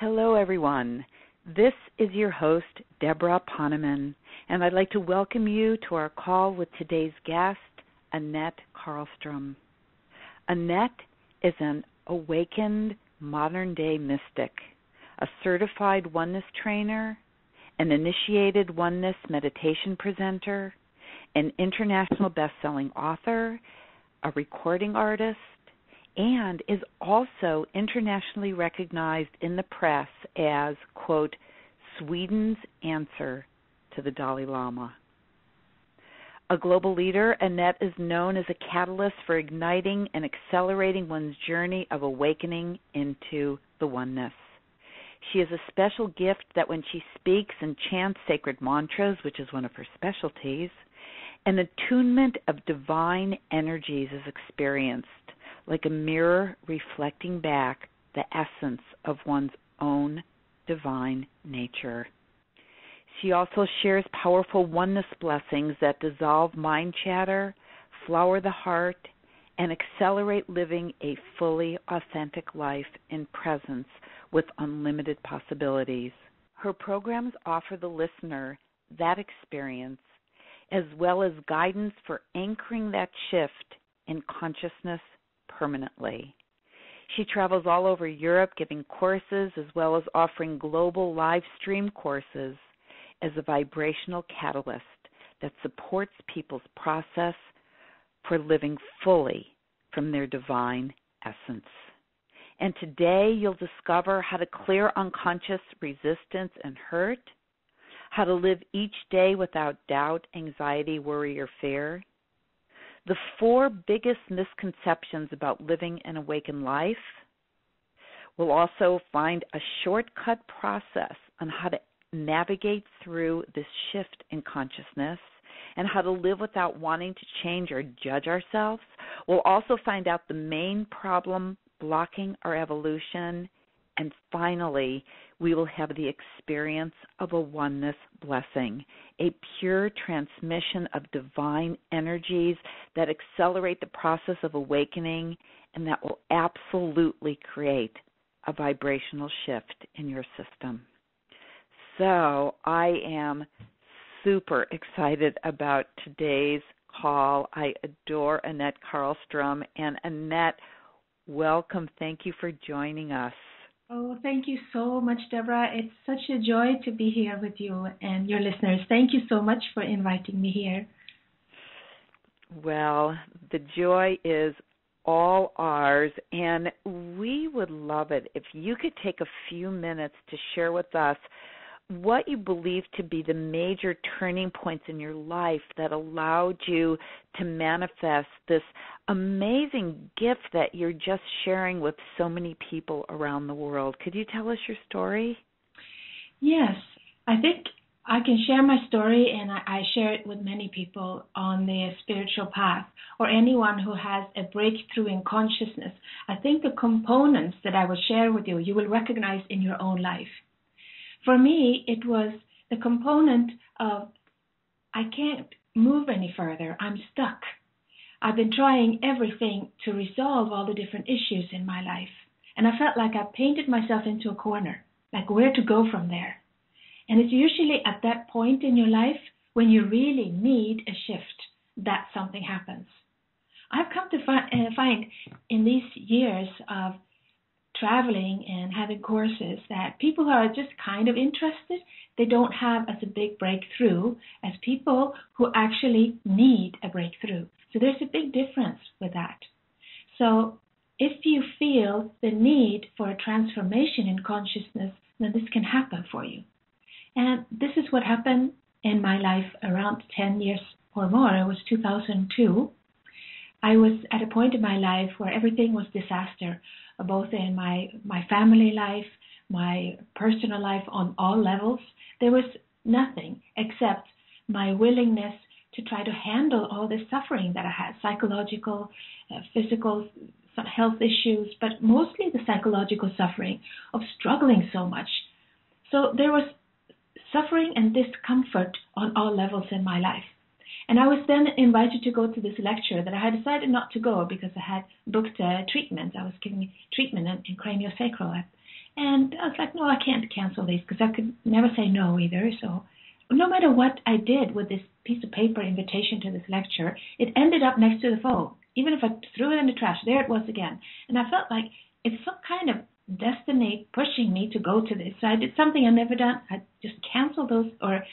Hello, everyone. This is your host, Deborah Poneman, and I'd like to welcome you to our call with today's guest, Anette Carlstrom. Anette is an awakened modern-day mystic, a certified oneness trainer, an initiated oneness meditation presenter, an international best-selling author, a recording artist, and is also internationally recognized in the press as, quote, Sweden's answer to the Dalai Lama. A global leader, Anette is known as a catalyst for igniting and accelerating one's journey of awakening into the oneness. She has a special gift that when she speaks and chants sacred mantras, which is one of her specialties, an attunement of divine energies is experienced, like a mirror reflecting back the essence of one's own divine nature. She also shares powerful oneness blessings that dissolve mind chatter, flower the heart, and accelerate living a fully authentic life in presence with unlimited possibilities. Her programs offer the listener that experience, as well as guidance for anchoring that shift in consciousness permanently. She travels all over Europe giving courses as well as offering global live stream courses as a vibrational catalyst that supports people's process for living fully from their divine essence. And today you'll discover how to clear unconscious resistance and hurt, how to live each day without doubt, anxiety, worry, or fear, the 4 biggest misconceptions about living an awakened life. We'll also find a shortcut process on how to navigate through this shift in consciousness and how to live without wanting to change or judge ourselves. We'll also find out the main problem blocking our evolution. And finally, we will have the experience of a oneness blessing, a pure transmission of divine energies that accelerate the process of awakening and that will absolutely create a vibrational shift in your system. So I am super excited about today's call. I adore Anette Carlstrom. And Anette, welcome. Thank you for joining us. Oh, thank you so much, Deborah. It's such a joy to be here with you and your listeners. Thank you so much for inviting me here. Well, the joy is all ours, and we would love it if you could take a few minutes to share with us what you believe to be the major turning points in your life that allowed you to manifest this amazing gift that you're just sharing with so many people around the world. Could you tell us your story? Yes, I think I can share my story, and I share it with many people on the spiritual path or anyone who has a breakthrough in consciousness. I think the components that I will share with you, you will recognize in your own life. For me, it was the component of I can't move any further. I'm stuck. I've been trying everything to resolve all the different issues in my life. And I felt like I painted myself into a corner, like where to go from there. And it's usually at that point in your life when you really need a shift that something happens. I've come to find in these years of traveling and having courses that people who are just kind of interested, they don't have as a big breakthrough as people who actually need a breakthrough. So there's a big difference with that. So if you feel the need for a transformation in consciousness, then this can happen for you. And this is what happened in my life around 10 years or more. It was 2002. I was at a point in my life where everything was disaster, both in my family life, my personal life on all levels. There was nothing except my willingness to try to handle all this suffering that I had, psychological, physical, some health issues, but mostly the psychological suffering of struggling so much. So there was suffering and discomfort on all levels in my life. And I was then invited to go to this lecture that I had decided not to go because I had booked a treatment. I was giving treatment in craniosacral And I was like, no, I can't cancel these because I could never say no either. So no matter what I did with this piece of paper invitation to this lecture, it ended up next to the phone. Even if I threw it in the trash, there it was again. And I felt like it's some kind of destiny pushing me to go to this. So I did something I never done. I just canceled those or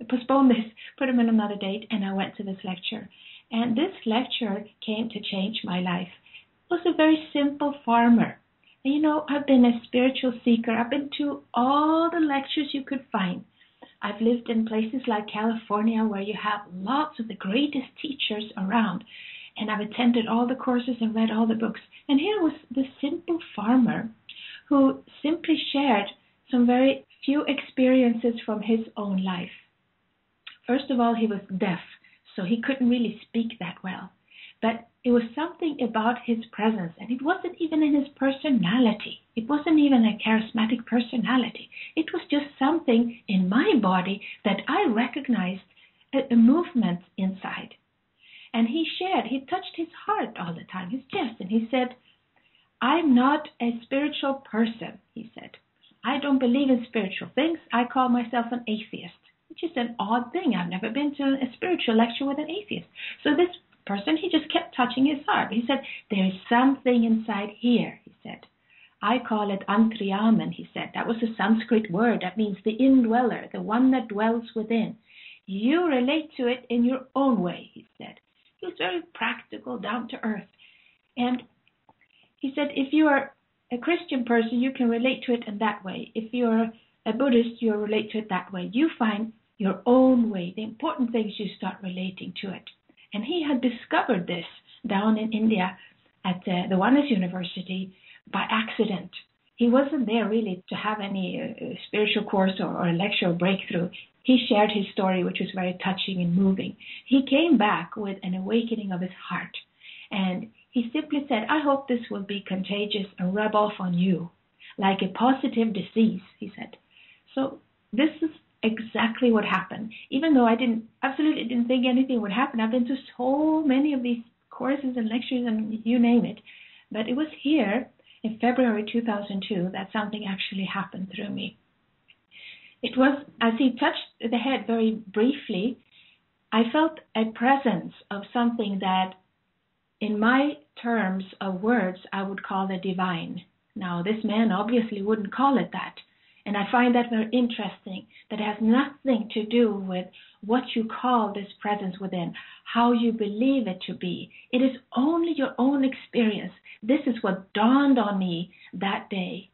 postponed this, put them in another date, and I went to this lecture. And this lecture came to change my life. It was a very simple farmer. And you know, I've been a spiritual seeker. I've been to all the lectures you could find. I've lived in places like California where you have lots of the greatest teachers around. And I've attended all the courses and read all the books. And here was the simple farmer who simply shared some very few experiences from his own life. First of all, he was deaf, so he couldn't really speak that well. But it was something about his presence, and it wasn't even in his personality. It wasn't even a charismatic personality. It was just something in my body that I recognized a movement inside. And he touched his heart all the time, his chest, and he said, I'm not a spiritual person, he said. I don't believe in spiritual things. I call myself an atheist, which is an odd thing. I've never been to a spiritual lecture with an atheist. So this person, he just kept touching his heart. He said, there is something inside here, he said. I call it antriyaman, he said. That was a Sanskrit word that means the indweller, the one that dwells within. You relate to it in your own way, he said. He was very practical, down to earth. And he said, if you are a Christian person, you can relate to it in that way. If you're a Buddhist, you'll relate to it that way. You find your own way. The important thing is you start relating to it. And he had discovered this down in India at the Oneness University by accident. He wasn't there really to have any spiritual course or a lecture or breakthrough. He shared his story, which was very touching and moving. He came back with an awakening of his heart. And he simply said, I hope this will be contagious and rub off on you, like a positive disease, he said. So this is exactly what happened. Even though I absolutely didn't think anything would happen. I've been to so many of these courses and lectures and you name it. But it was here in February 2002 that something actually happened through me. It was, as he touched the head very briefly, I felt a presence of something that, in my terms of words, I would call the divine. Now, this man obviously wouldn't call it that. And I find that very interesting, that it has nothing to do with what you call this presence within, how you believe it to be. It is only your own experience. This is what dawned on me that day.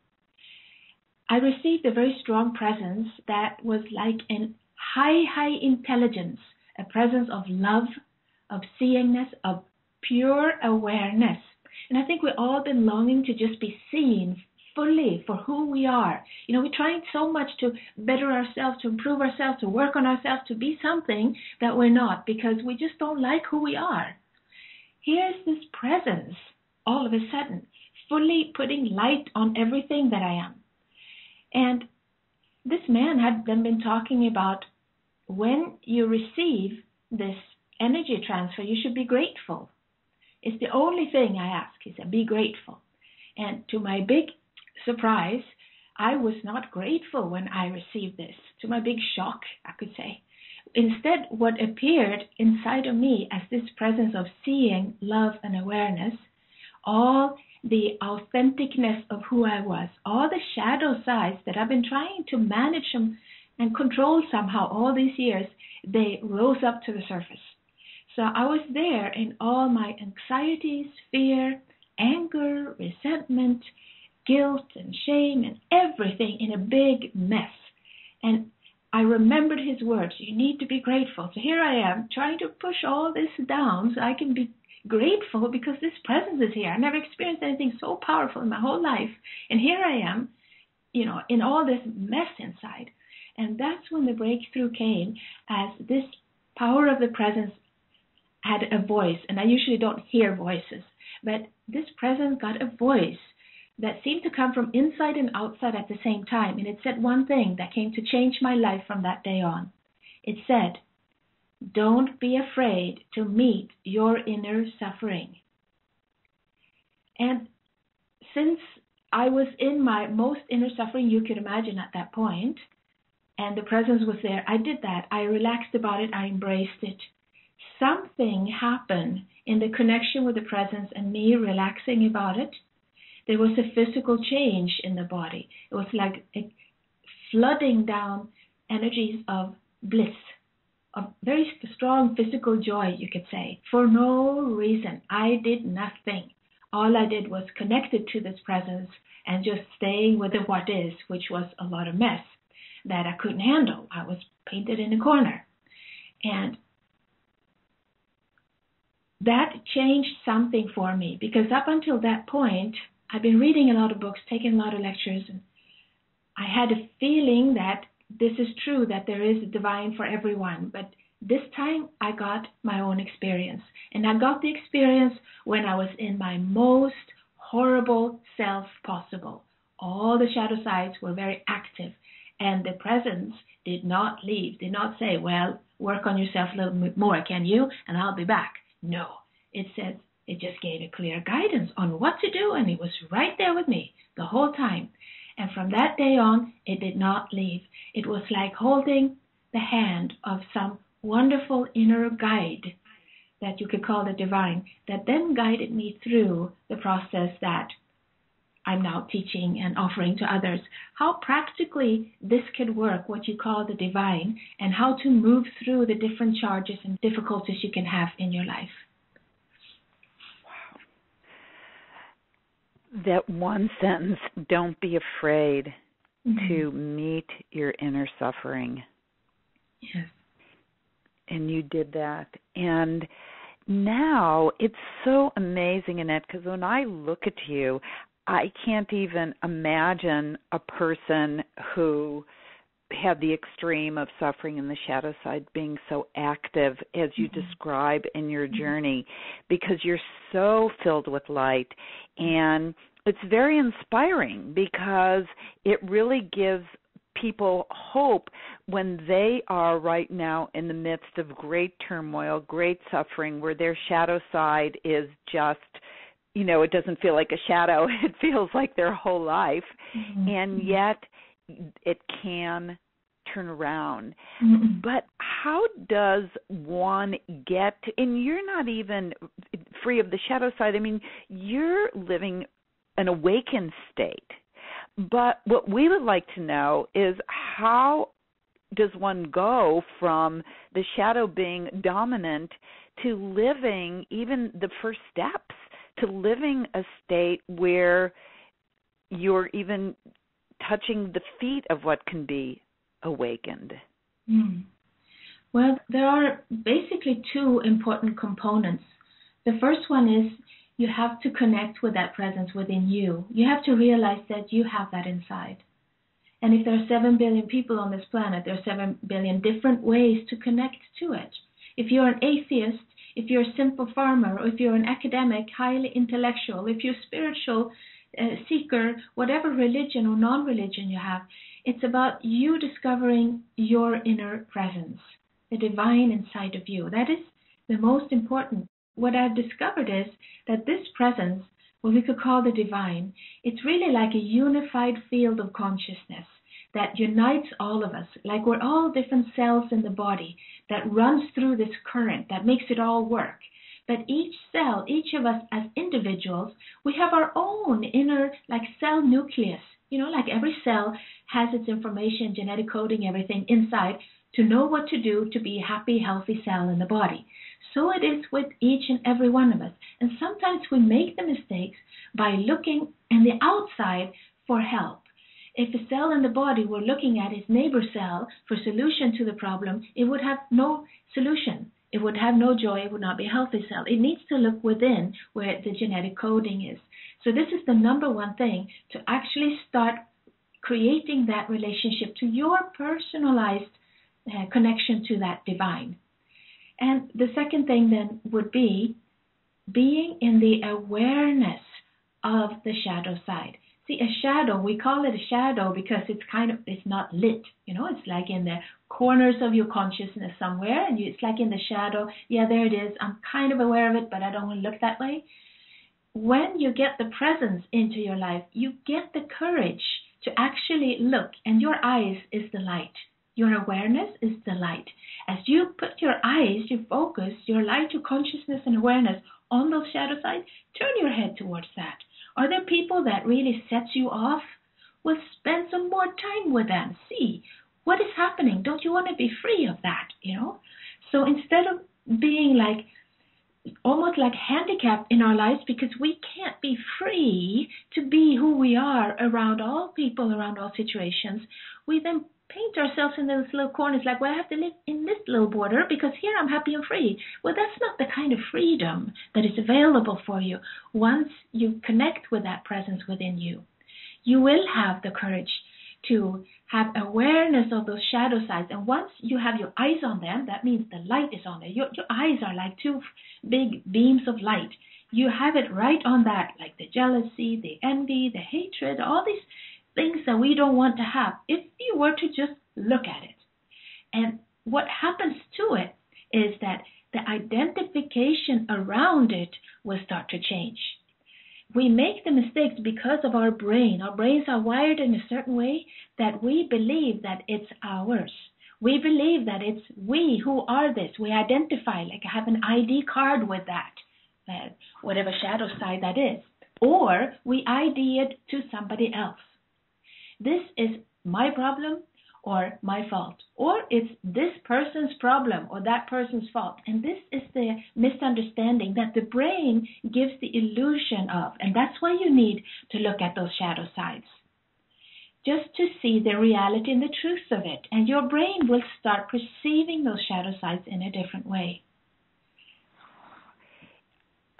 I received a very strong presence that was like a high intelligence, a presence of love, of seeingness, of pure awareness. And I think we've all been longing to just be seen fully for who we are. You know, we're trying so much to better ourselves, to improve ourselves, to work on ourselves, to be something that we're not, because we just don't like who we are. Here's this presence, all of a sudden, fully putting light on everything that I am. And this man had then been talking about when you receive this energy transfer, you should be grateful. It's the only thing I ask. He said, be grateful. And to my big surprise, I was not grateful when I received this. To my big shock, I could say. Instead, what appeared inside of me as this presence of seeing, love, and awareness, all the authenticness of who I was, all the shadow sides that I've been trying to manage and control somehow all these years, they rose up to the surface. So I was there in all my anxieties, fear, anger, resentment, guilt and shame and everything in a big mess. And I remembered his words, you need to be grateful. So here I am trying to push all this down so I can be grateful because this presence is here. I never experienced anything so powerful in my whole life. And here I am, you know, in all this mess inside. And that's when the breakthrough came, as this power of the presence had a voice. And I usually don't hear voices, but this presence got a voice that seemed to come from inside and outside at the same time. And it said one thing that came to change my life from that day on. It said, don't be afraid to meet your inner suffering. And since I was in my most inner suffering you could imagine at that point, and the presence was there. I did that. I relaxed about it. I embraced it. Something happened in the connection with the presence and me relaxing about it. There was a physical change in the body. It was like a flooding down energies of bliss, of very strong physical joy, you could say, for no reason. I did nothing. All I did was connected to this presence and just staying with the what is, which was a lot of mess that I couldn't handle. I was painted in a corner. And that changed something for me, because up until that point, I've been reading a lot of books, taking a lot of lectures, and I had a feeling that this is true, that there is a divine for everyone. But this time I got my own experience. And I got the experience when I was in my most horrible self possible. All the shadow sides were very active. And the presence did not leave, did not say, well, work on yourself a little bit more, can you? And I'll be back. No. It said, it just gave a clear guidance on what to do. And it was right there with me the whole time. And from that day on, it did not leave. It was like holding the hand of some wonderful inner guide that you could call the divine, that then guided me through the process that I'm now teaching and offering to others. How practically this could work, what you call the divine, and how to move through the different charges and difficulties you can have in your life. That one sentence, don't be afraid to meet your inner suffering. Yes. And you did that. And now it's so amazing, Annette, because when I look at you, I can't even imagine a person who had the extreme of suffering in the shadow side being so active as you describe in your journey, because you're so filled with light. And it's very inspiring because it really gives people hope when they are right now in the midst of great turmoil, great suffering, where their shadow side is just, it doesn't feel like a shadow. It feels like their whole life. And yet it can turn around. But how does one get, and you're not even free of the shadow side. I mean, you're living an awakened state. But what we would like to know is, how does one go from the shadow being dominant to living even the first steps, to living a state where you're even touching the feet of what can be awakened? Well, there are basically two important components. The first one is you have to connect with that presence within you. You have to realize that you have that inside. And if there are 7 billion people on this planet, there are 7 billion different ways to connect to it. If you're an atheist, if you're a simple farmer, or if you're an academic, highly intellectual, if you're a spiritual seeker, whatever religion or non-religion you have, it's about you discovering your inner presence, the divine inside of you. That is the most important. What I've discovered is that this presence, what we could call the divine, it's really like a unified field of consciousness that unites all of us, like we're all different cells in the body that runs through this current that makes it all work. But each cell, each of us as individuals, we have our own inner like cell nucleus. Like every cell has its information, genetic coding, everything inside to know what to do to be a happy, healthy cell in the body. So it is with each and every one of us. And sometimes we make the mistakes by looking in the outside for help. If a cell in the body were looking at its neighbor cell for solution to the problem, it would have no solution. It would have no joy. It would not be a healthy cell. It needs to look within where the genetic coding is. So this is the number one thing, to actually start creating that relationship to your personalized connection to that divine. And the second thing then would be being in the awareness of the shadow side. See, a shadow, we call it a shadow because it's not lit. It's like in the corners of your consciousness somewhere, and it's like in the shadow. Yeah, there it is. I'm kind of aware of it, but I don't want to look that way. when you get the presence into your life, you get the courage to actually look, and your eyes is the light. Your awareness is the light. As you put your eyes, you focus your light, your consciousness and awareness on those shadow sides, turn your head towards that. Are there people that really sets you off? Well, spend some more time with them. See, what is happening? Don't you want to be free of that, So instead of being like, almost like handicapped in our lives because we can't be free to be who we are around all people, around all situations, we then paint ourselves in those little corners like, well, I have to live in this little border because here I'm happy and free. Well, that's not the kind of freedom that is available for you. Once you connect with that presence within you, you will have the courage to have awareness of those shadow sides. And once you have your eyes on them, that means the light is on there. Your eyes are like two big beams of light. You have it right on that, like the jealousy, the envy, the hatred, all these things that we don't want to have, if you were to just look at it. And what happens to it is that the identification around it will start to change. We make the mistakes because of our brain. Our brains are wired in a certain way that we believe that it's ours. We believe that it's we who are this. We identify, like I have an ID card with that, whatever shadow side that is. Or we ID it to somebody else. This is my problem or my fault. Or it's this person's problem or that person's fault. And this is the misunderstanding that the brain gives the illusion of. And that's why you need to look at those shadow sides, just to see the reality and the truth of it. And your brain will start perceiving those shadow sides in a different way.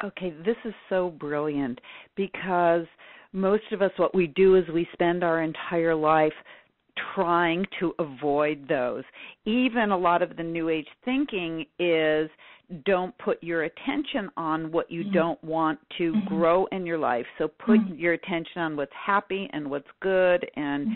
Okay, this is so brilliant because most of us, what we do is we spend our entire life trying to avoid those. Even a lot of the New Age thinking is don't put your attention on what you don't want to grow in your life. So put your attention on what's happy and what's good, and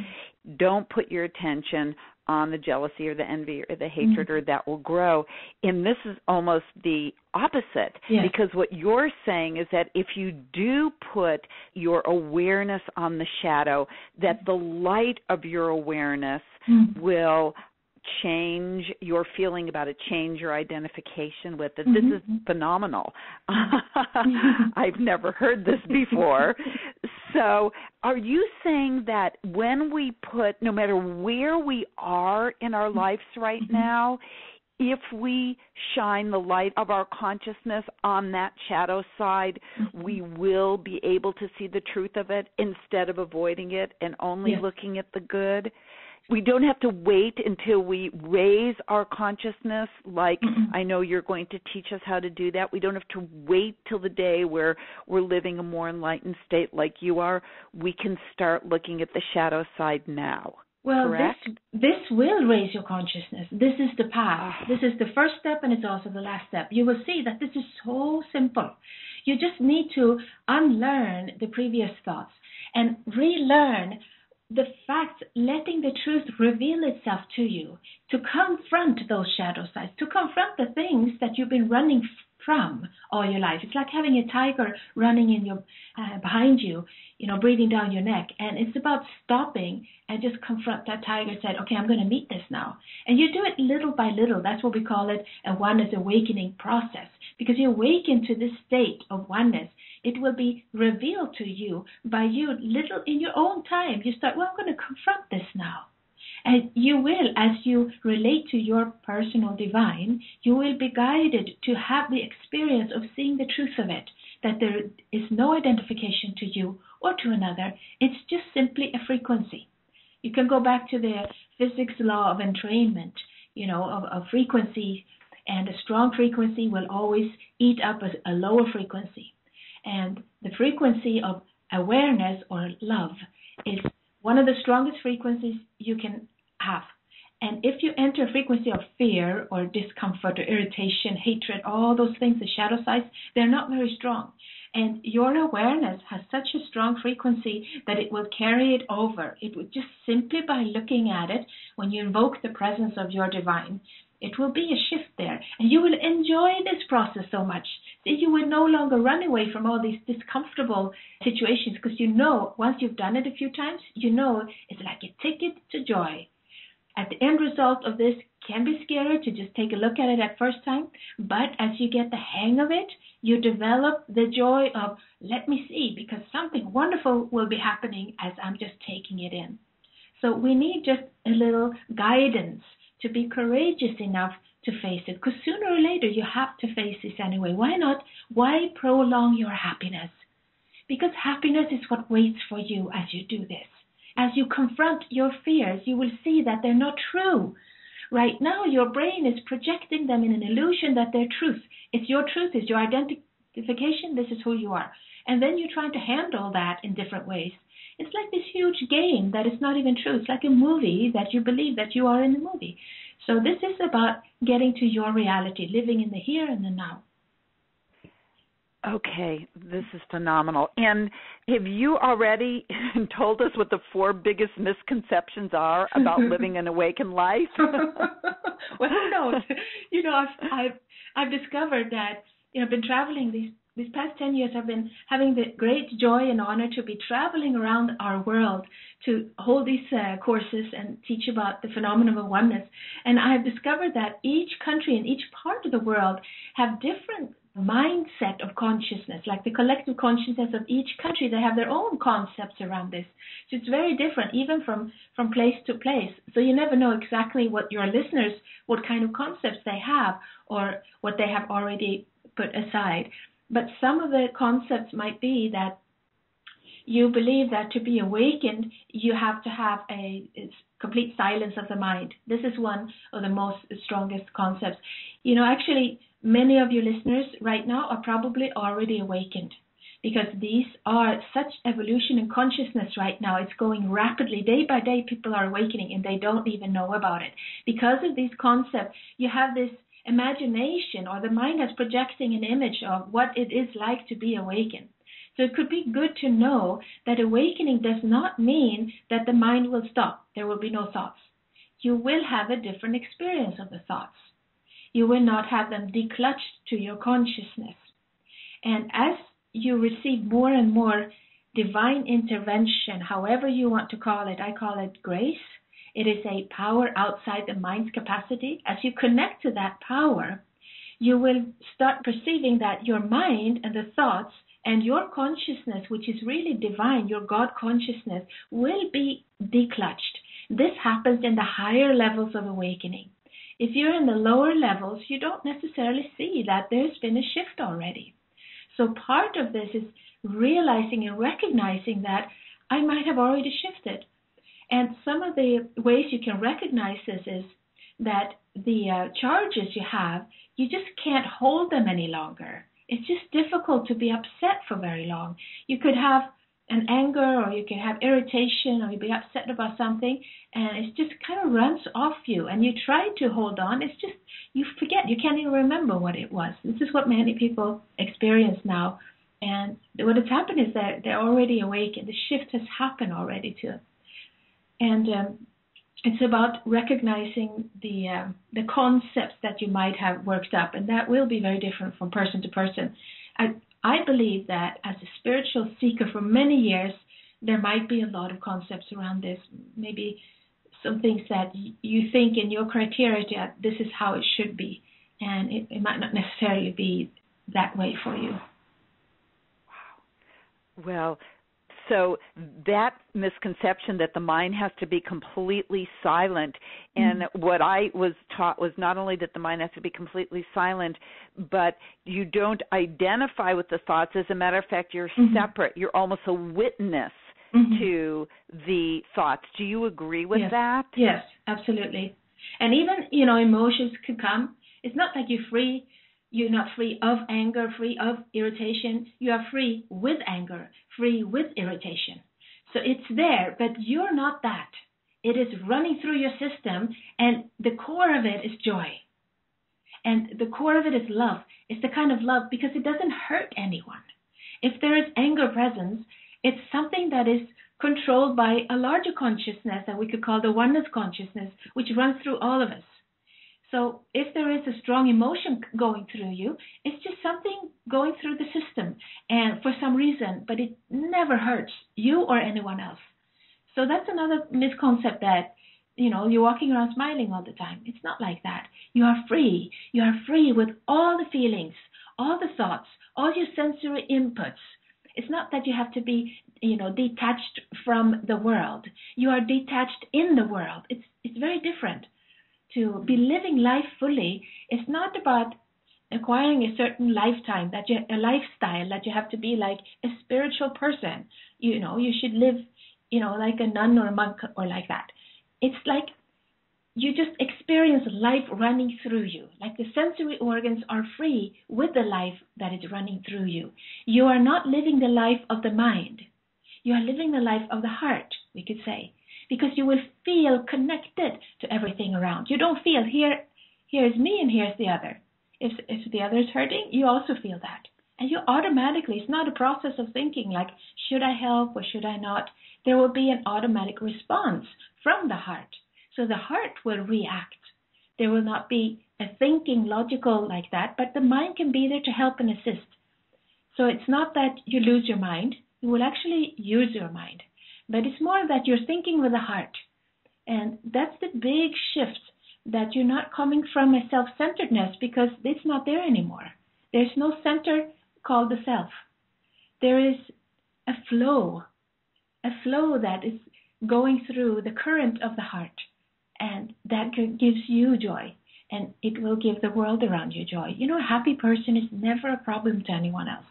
don't put your attention on the jealousy or the envy or the hatred, or that will grow. And this is almost the opposite, because what you're saying is that if you do put your awareness on the shadow, that the light of your awareness will change your feeling about it, change your identification with it. This is phenomenal. I've never heard this before. So are you saying that when we put, no matter where we are in our lives right now, if we shine the light of our consciousness on that shadow side, we will be able to see the truth of it instead of avoiding it and only looking at the good? We don't have to wait until we raise our consciousness, like I know you're going to teach us how to do that. We don't have to wait till the day where we're living a more enlightened state like you are. We can start looking at the shadow side now. Well, this will raise your consciousness. This is the path. This is the first step, and it's also the last step. You will see that this is so simple. You just need to unlearn the previous thoughts and relearn the fact, letting the truth reveal itself to you, to confront those shadow sides, to confront the things that you've been running from all your life. It's like having a tiger running in your behind you, breathing down your neck. And it's about stopping and just confront that tiger and say, okay, I'm going to meet this now. And you do it little by little. That's what we call it a oneness awakening process. Because you awaken to this state of oneness, it will be revealed to you by you little in your own time. You start, well, I'm going to confront this now. And you will, as you relate to your personal divine, you will be guided to have the experience of seeing the truth of it, that there is no identification to you or to another. It's just simply a frequency. You can go back to the physics law of entrainment, of frequency, and a strong frequency will always eat up a lower frequency. And the frequency of awareness or love is one of the strongest frequencies you can have. And if you enter a frequency of fear or discomfort or irritation, hatred, all those things, the shadow sides, they're not very strong. And your awareness has such a strong frequency that it will carry it over. It would just simply by looking at it, when you invoke the presence of your divine, It will be a shift there, and you will enjoy this process so much that you will no longer run away from all these discomfortable situations, because you know once you've done it a few times, you know it's like a ticket to joy. At the end result of this can be scary to just take a look at it at first time, but as you get the hang of it, you develop the joy of, let me see, because something wonderful will be happening as I'm just taking it in. So we need just a little guidance to be courageous enough to face it, because sooner or later you have to face this anyway. Why not? Why prolong your happiness? Because happiness is what waits for you as you do this. As you confront your fears, you will see that they're not true. Right now, your brain is projecting them in an illusion that they're truth. It's your truth, it's your identification, this is who you are. And then you're trying to handle that in different ways. It's like this huge game that is not even true. It's like a movie that you believe that you are in the movie. So this is about getting to your reality, living in the here and the now. Okay, this is phenomenal. And have you already told us what the 4 biggest misconceptions are about living an awakened life? Well, who knows? I've discovered that I've been traveling these past 10 years. I've been having the great joy and honor to be traveling around our world to hold these courses and teach about the phenomenon of oneness. And I have discovered that each country and each part of the world have different mindset of consciousness, like the collective consciousness of each country. They have their own concepts around this. So it's very different, even from place to place. So you never know exactly what your listeners, what kind of concepts they have or what they have already put aside. But some of the concepts might be that you believe that to be awakened, you have to have a complete silence of the mind. This is one of the most strongest concepts. Actually, many of your listeners right now are probably already awakened, because these are such evolution in consciousness right now. It's going rapidly. Day by day, people are awakening, and they don't even know about it. Because of these concepts, you have this imagination, or the mind is projecting an image of what it is like to be awakened. So it could be good to know that awakening does not mean that the mind will stop. There will be no thoughts. You will have a different experience of the thoughts. You will not have them declutched to your consciousness. And as you receive more and more divine intervention, however you want to call it, I call it grace. It is a power outside the mind's capacity. As you connect to that power, you will start perceiving that your mind and the thoughts and your consciousness, which is really divine, your God consciousness, will be declutched. This happens in the higher levels of awakening. If you're in the lower levels, you don't necessarily see that there's been a shift already. So part of this is realizing and recognizing that I might have already shifted. And some of the ways you can recognize this is that the charges you have, you just can't hold them any longer. It's just difficult to be upset for very long. You could have an anger, or you could have irritation, or you'd be upset about something, and it just kind of runs off you, and you try to hold on. It's just, you forget. You can't even remember what it was. This is what many people experience now. And what has happened is that they're already awake, and the shift has happened already too. And it's about recognizing the concepts that you might have worked up, and that will be very different from person to person. I believe that as a spiritual seeker for many years, there might be a lot of concepts around this, maybe some things that you think in your criteria, this is how it should be, and it might not necessarily be that way for you. Wow. Well, so that misconception that the mind has to be completely silent, and what I was taught was not only that the mind has to be completely silent, but you don't identify with the thoughts. As a matter of fact, you're separate. You're almost a witness to the thoughts. Do you agree with that? Yes, absolutely. And even, emotions could come. It's not like you're free. You're not free of anger, free of irritation. You are free with anger, free with irritation. So it's there, but you're not that. It is running through your system, and the core of it is joy. And the core of it is love. It's the kind of love because it doesn't hurt anyone. If there is anger present, it's something that is controlled by a larger consciousness that we could call the oneness consciousness, which runs through all of us. So if there is a strong emotion going through you, it's just something going through the system and for some reason, but it never hurts you or anyone else. So that's another misconcept that, you're walking around smiling all the time. It's not like that. You are free. You are free with all the feelings, all the thoughts, all your sensory inputs. It's not that you have to be, detached from the world. You are detached in the world. It's very different. To be living life fully is not about acquiring a certain lifetime, a lifestyle that you have to be like a spiritual person. You should live, like a nun or a monk or like that. It's like you just experience life running through you. Like the sensory organs are free with the life that is running through you. You are not living the life of the mind. You are living the life of the heart, we could say, because you will feel connected to everything around. You don't feel here's me and here's the other. If the other is hurting, you also feel that. And you automatically, it's not a process of thinking like, should I help or should I not? There will be an automatic response from the heart. So the heart will react. There will not be a thinking logical like that, but the mind can be there to help and assist. So it's not that you lose your mind. You will actually use your mind. But it's more that you're thinking with the heart. And that's the big shift, that you're not coming from a self-centeredness because it's not there anymore. There's no center called the self. There is a flow that is going through the current of the heart. And that gives you joy. And it will give the world around you joy. A happy person is never a problem to anyone else.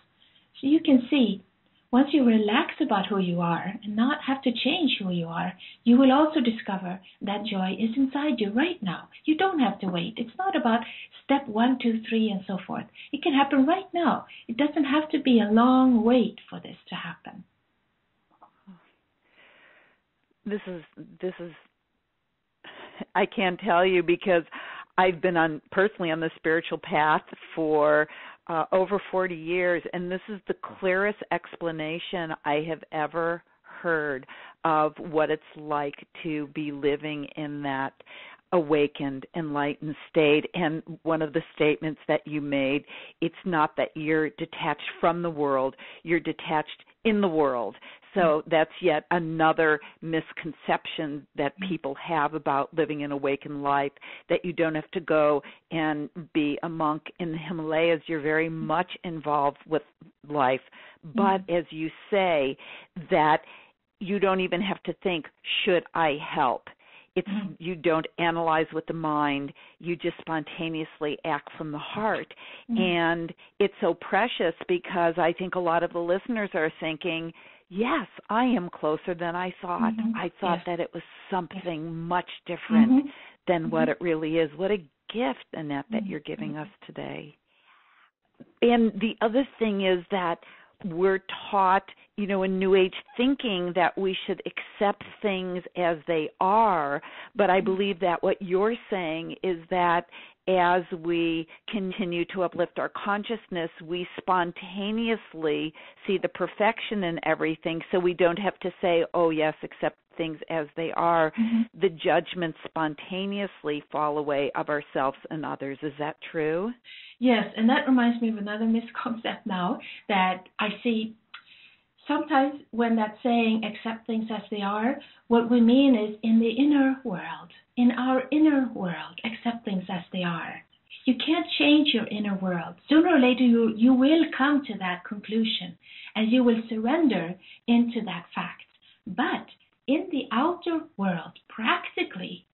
So you can see, once you relax about who you are and not have to change who you are, you will also discover that joy is inside you right now. You don't have to wait. It's not about step 1, 2, 3, and so forth. It can happen right now. It doesn't have to be a long wait for this to happen. This is I can't tell you, because I've been personally on the spiritual path for over 40 years, and this is the clearest explanation I have ever heard of what it's like to be living in that awakened, enlightened state. And one of the statements that you made, it's not that you're detached from the world, you're detached in the world. So that's yet another misconception that people have about living an awakened life, that you don't have to go and be a monk in the Himalayas. You're very much involved with life. But as you say, that you don't even have to think, should I help? It's you don't analyze with the mind. You just spontaneously act from the heart. And it's so precious, because I think a lot of the listeners are thinking, yes, I am closer than I thought. I thought that it was something much different than what it really is. What a gift, Annette, that you're giving us today. And the other thing is that we're taught, in New Age thinking, that we should accept things as they are. But I believe that what you're saying is that as we continue to uplift our consciousness, we spontaneously see the perfection in everything, so we don't have to say, oh, yes, accept things as they are. The judgments spontaneously fall away of ourselves and others. Is that true? Yes, and that reminds me of another misconception now that I see. Sometimes when that saying, accept things as they are, what we mean is in the inner world, in our inner world, accept things as they are. You can't change your inner world. Sooner or later, you will come to that conclusion, and you will surrender into that fact. But in the outer world, practically,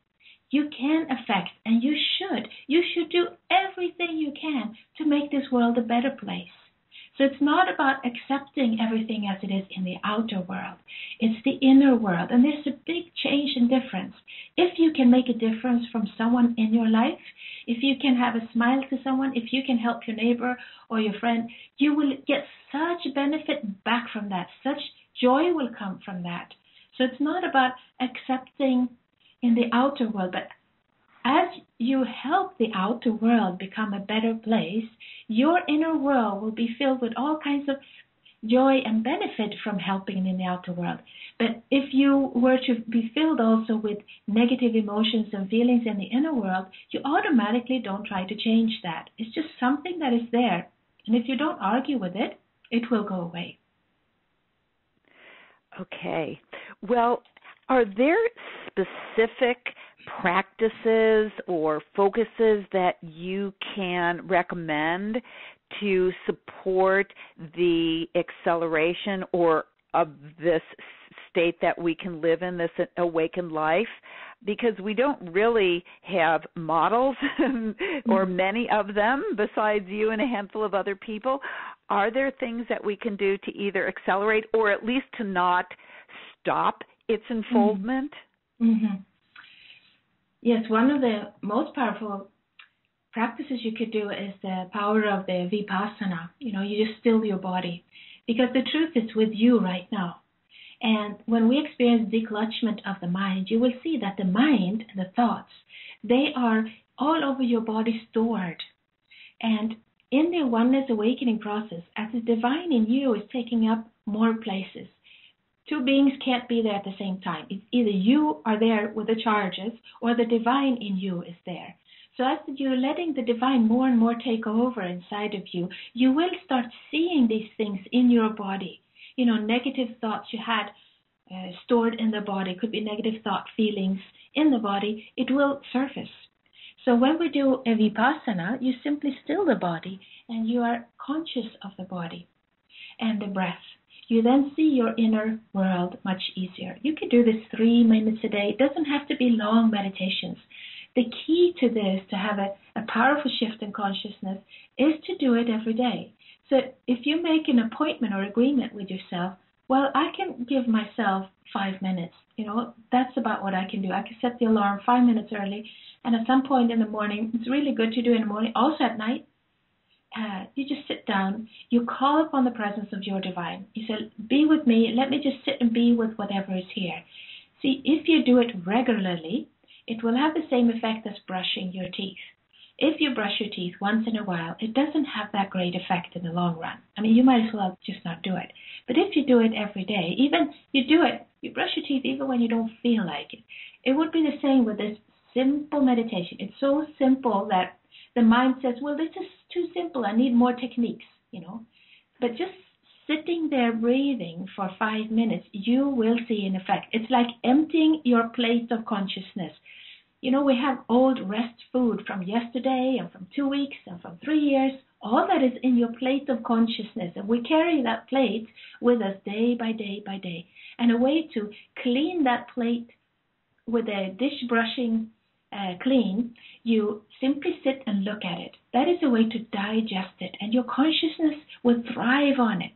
you can affect, and you should do everything you can to make this world a better place. So it's not about accepting everything as it is in the outer world. It's the inner world. And there's a big change and difference. If you can make a difference from someone in your life, if you can have a smile to someone, if you can help your neighbor or your friend, you will get such benefit back from that. Such joy will come from that. So it's not about accepting in the outer world, but as you help the outer world become a better place, your inner world will be filled with all kinds of joy and benefit from helping in the outer world. But if you were to be filled also with negative emotions and feelings in the inner world, you automatically don't try to change that. It's just something that is there. And if you don't argue with it, it will go away. Okay. Well, are there specific practices or focuses that you can recommend to support the acceleration or of this state that we can live in, this awakened life? Because we don't really have models or many of them besides you and a handful of other people. Are there things that we can do to either accelerate or at least to not stop its unfoldment? Mm-hmm. Yes, one of the most powerful practices you could do is the power of the Vipassana. You just still your body, because the truth is with you right now. And when we experience declutchment of the mind, you will see that the mind and the thoughts, they are all over your body stored. And in the oneness awakening process, as the divine in you is taking up more places, two beings can't be there at the same time. It's either you are there with the charges or the divine in you is there. So as you're letting the divine more and more take over inside of you, you will start seeing these things in your body. Negative thoughts you had stored in the body, could be negative thought feelings in the body, it will surface. So when we do a Vipassana, you simply still the body and you are conscious of the body and the breath. You then see your inner world much easier. You can do this 3 minutes a day. It doesn't have to be long meditations. The key to this, to have a powerful shift in consciousness, is to do it every day. So if you make an appointment or agreement with yourself, well, I can give myself 5 minutes. That's about what I can do. I can set the alarm 5 minutes early, and at some point in the morning, it's really good to do in the morning, also at night. You just sit down, you call upon the presence of your divine. You say, be with me, let me just sit and be with whatever is here. See, if you do it regularly, it will have the same effect as brushing your teeth. If you brush your teeth once in a while, it doesn't have that great effect in the long run. I mean, you might as well just not do it. But if you do it every day, even you brush your teeth even when you don't feel like it, it would be the same with this simple meditation. It's so simple that the mind says, well, this is too simple. I need more techniques, But just sitting there breathing for 5 minutes, you will see an effect. It's like emptying your plate of consciousness. We have old rest food from yesterday and from 2 weeks and from 3 years. All that is in your plate of consciousness. And we carry that plate with us day by day by day. And a way to clean that plate with a dish brushing clean, you simply sit and look at it. That is a way to digest it, and your consciousness will thrive on it.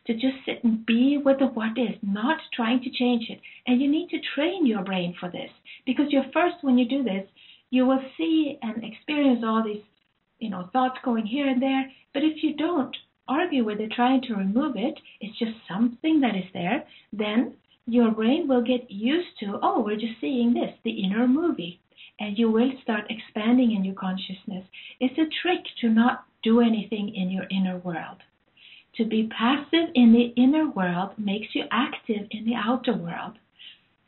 To just sit and be with the what is, not trying to change it. And you need to train your brain for this, because when you do this, you will see and experience all these, thoughts going here and there. But if you don't argue with it, trying to remove it, it's just something that is there, then your brain will get used to, we're just seeing this, the inner movie. And you will start expanding in your consciousness. It's a trick to not do anything in your inner world. To be passive in the inner world makes you active in the outer world.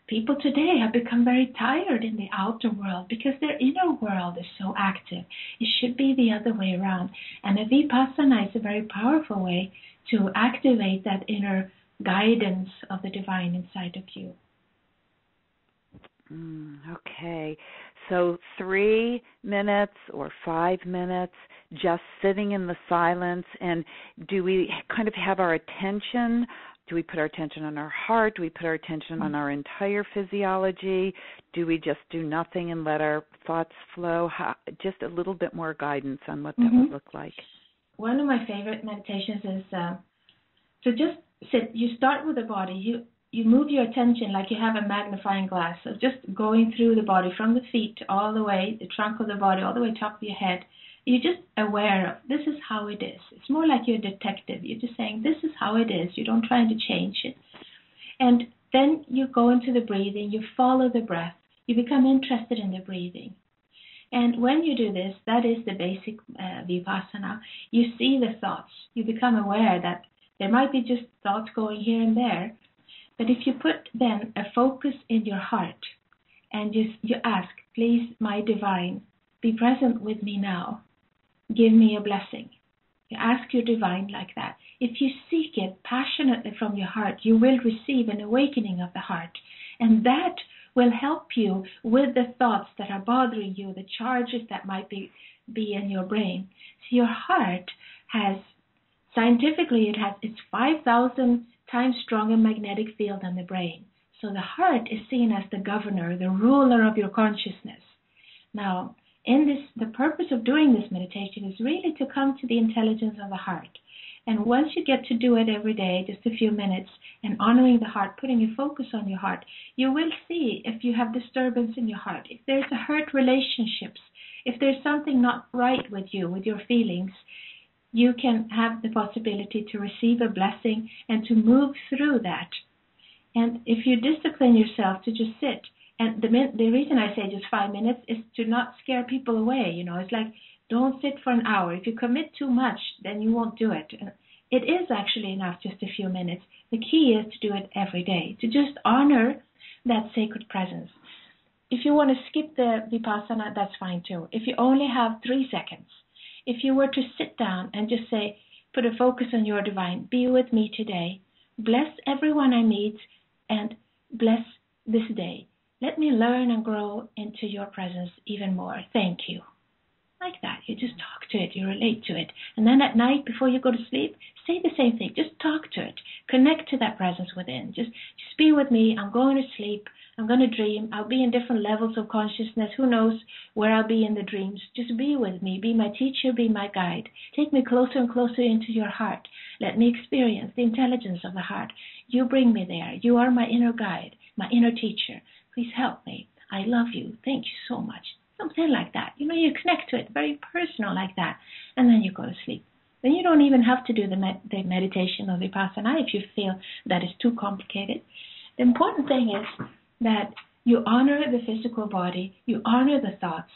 People today have become very tired in the outer world because their inner world is so active. It should be the other way around. And a Vipassana is a very powerful way to activate that inner guidance of the divine inside of you. Okay, so 3 minutes or 5 minutes just sitting in the silence, and do we kind of have our attention? Do we put our attention on our heart? Do we put our attention on our entire physiology? Do we just do nothing and let our thoughts flow? Just a little bit more guidance on what that would look like. One of my favorite meditations is to just sit. You start with the body. You move your attention like you have a magnifying glass, so just going through the body from the feet all the way, the trunk of the body, all the way top of your head. You're just aware of this is how it is. It's more like you're a detective. You're just saying this is how it is. You don't try to change it. And then you go into the breathing. You follow the breath. You become interested in the breathing. And when you do this, that is the basic Vipassana. You see the thoughts. You become aware that There might be just thoughts going here and there. But if you put then a focus in your heart and you ask, please, my divine, be present with me now. Give me a blessing. You ask your divine like that. If you seek it passionately from your heart, you will receive an awakening of the heart. And that will help you with the thoughts that are bothering you, the charges that might be in your brain. So your heart has, scientifically, it's 5,000 times stronger magnetic field than the brain. So the heart is seen as the governor, the ruler of your consciousness. Now, the purpose of doing this meditation is really to come to the intelligence of the heart. And once you get to do it every day, just a few minutes, and honoring the heart, putting your focus on your heart, you will see if you have disturbance in your heart, if there's a hurt relationships, if there's something not right with you, with your feelings, you can have the possibility to receive a blessing and to move through that. And if you discipline yourself to just sit, and the reason I say just 5 minutes is to not scare people away. It's like, don't sit for an hour. If you commit too much, then you won't do it. It is actually enough, just a few minutes. The key is to do it every day, to just honor that sacred presence. If you want to skip the Vipassana, that's fine too. If you only have 3 seconds, if you were to sit down and just say, put a focus on your divine, be with me today, bless everyone I meet, and bless this day. Let me learn and grow into your presence even more. Thank you. Like that. You just talk to it. You relate to it. And then at night, before you go to sleep, say the same thing. Just talk to it. Connect to that presence within. Just be with me. I'm going to sleep. I'm going to dream. I'll be in different levels of consciousness. Who knows where I'll be in the dreams. Just be with me. Be my teacher. Be my guide. Take me closer and closer into your heart. Let me experience the intelligence of the heart. You bring me there. You are my inner guide, my inner teacher. Please help me. I love you. Thank you so much. Something like that. You connect to it, very personal like that. And then you go to sleep. Then you don't even have to do the meditation or Vipassana if you feel that is too complicated. The important thing is that you honor the physical body. You honor the thoughts.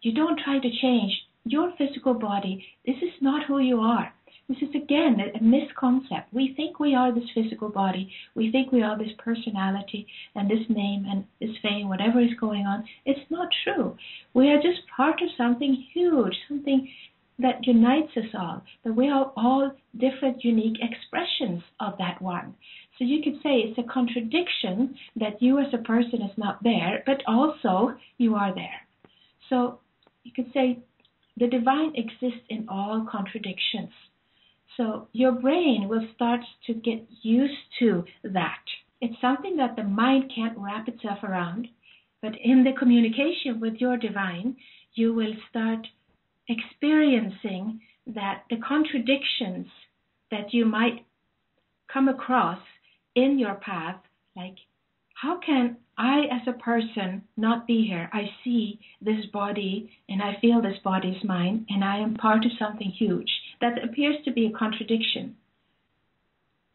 You don't try to change your physical body. This is not who you are. This is, again, a misconcept. We think we are this physical body. We think we are this personality and this name and this fame, whatever is going on. It's not true. We are just part of something huge, something that unites us all. But we are all different, unique expressions of that one. So you could say it's a contradiction that you as a person is not there, but also you are there. So you could say the divine exists in all contradictions. So your brain will start to get used to that. It's something that the mind can't wrap itself around. But in the communication with your divine, you will start experiencing that the contradictions that you might come across in your path, like, how can I as a person not be here? I see this body and I feel this body is mine and I am part of something huge. That appears to be a contradiction.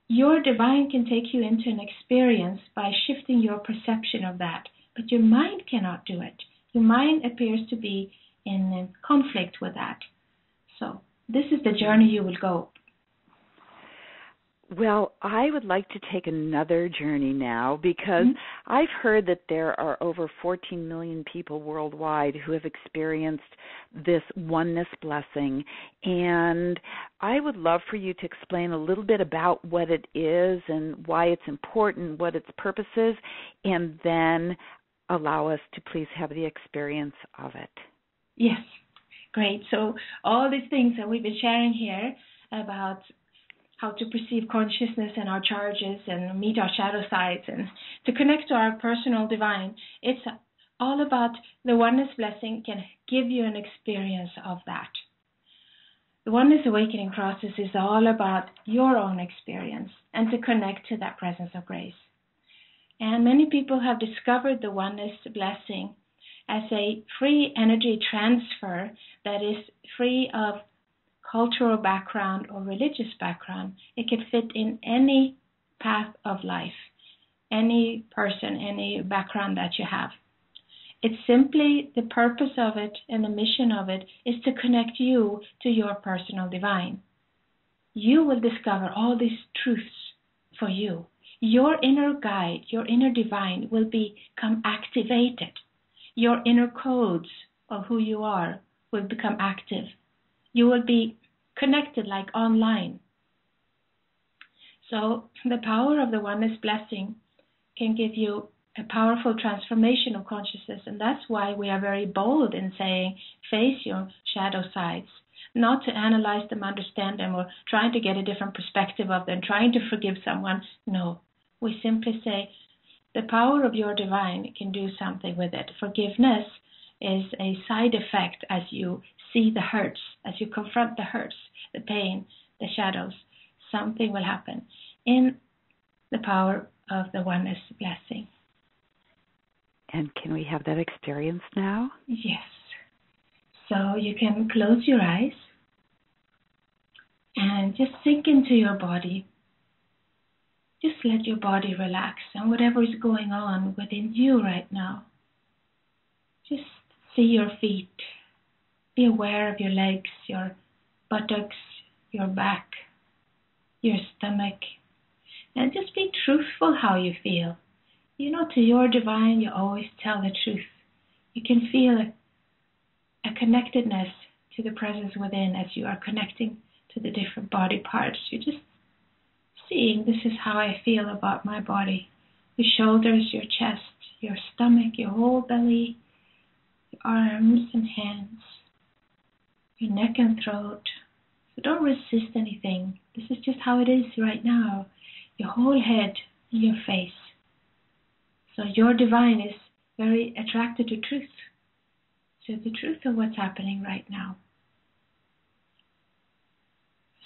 Your divine can take you into an experience by shifting your perception of that, but your mind cannot do it. Your mind appears to be in conflict with that. So this is the journey you will go. Well, I would like to take another journey now because I've heard that there are over 14 million people worldwide who have experienced this oneness blessing. And I would love for you to explain a little bit about what it is and why it's important, what its purpose is, and then allow us to please have the experience of it. Yes, great. So all these things that we've been sharing here about how to perceive consciousness and our charges and meet our shadow sides and to connect to our personal divine. It's all about the oneness blessing can give you an experience of that. The oneness awakening process is all about your own experience and to connect to that presence of grace. And many people have discovered the oneness blessing as a free energy transfer that is free of cultural background or religious background. It can fit in any path of life, any person, any background that you have. It's simply the purpose of it and the mission of it is to connect you to your personal divine. you will discover all these truths for you. Your inner guide, your inner divine will become activated. Your inner codes of who you are will become active. You will be connected like online. So the power of the Oneness blessing can give you a powerful transformation of consciousness, and that's why we are very bold in saying, face your shadow sides. Not to analyze them, understand them, or trying to get a different perspective of them, trying to forgive someone. No, we simply say, the power of your divine can do something with it. Forgiveness is a side effect as you see the hurts, as you confront the hurts, the pain, the shadows. Something will happen in the power of the Oneness blessing. And can we have that experience now? Yes. So you can close your eyes and just sink into your body. Just let your body relax and whatever is going on within you right now. Just see your feet. Be aware of your legs, your buttocks, your back, your stomach. And just be truthful how you feel. You know, to your divine, you always tell the truth. You can feel a connectedness to the presence within as you are connecting to the different body parts. You're just seeing, this is how I feel about my body. Your shoulders, your chest, your stomach, your whole belly, your arms and hands, your neck and throat. So don't resist anything. This is just how it is right now. Your whole head and your face. So your divine is very attracted to truth. So the truth of what's happening right now.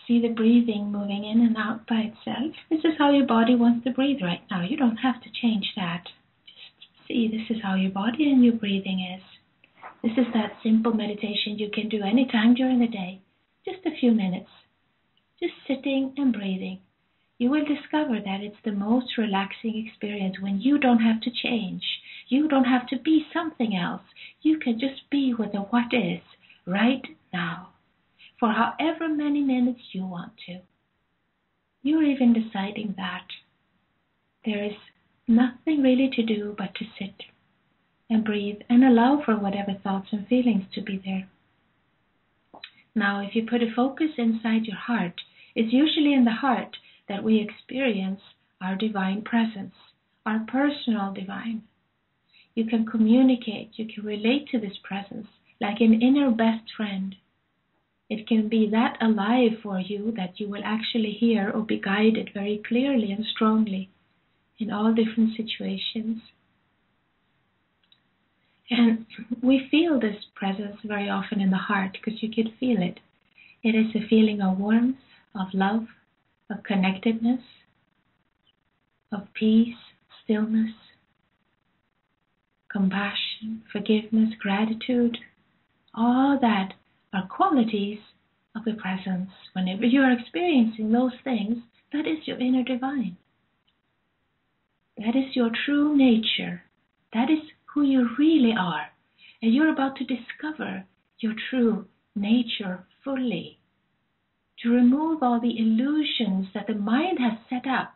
See the breathing moving in and out by itself. This is how your body wants to breathe right now. You don't have to change that. Just see, this is how your body and your breathing is. This is that simple meditation you can do anytime during the day. Just a few minutes. Just sitting and breathing. You will discover that it's the most relaxing experience when you don't have to change. You don't have to be something else. You can just be with the what is right now for however many minutes you want to. You're even deciding that. There is nothing really to do but to sit and breathe and allow for whatever thoughts and feelings to be there. Now, if you put a focus inside your heart, it's usually in the heart that we experience our divine presence, our personal divine. You can communicate, you can relate to this presence like an inner best friend. It can be that alive for you that you will actually hear or be guided very clearly and strongly in all different situations. And we feel this presence very often in the heart because you can feel it. It is a feeling of warmth, of love, of connectedness, of peace, stillness, compassion, forgiveness, gratitude. All that are qualities of the presence. Whenever you are experiencing those things, that is your inner divine. That is your true nature. That is who you really are. And you're about to discover your true nature fully. To remove all the illusions that the mind has set up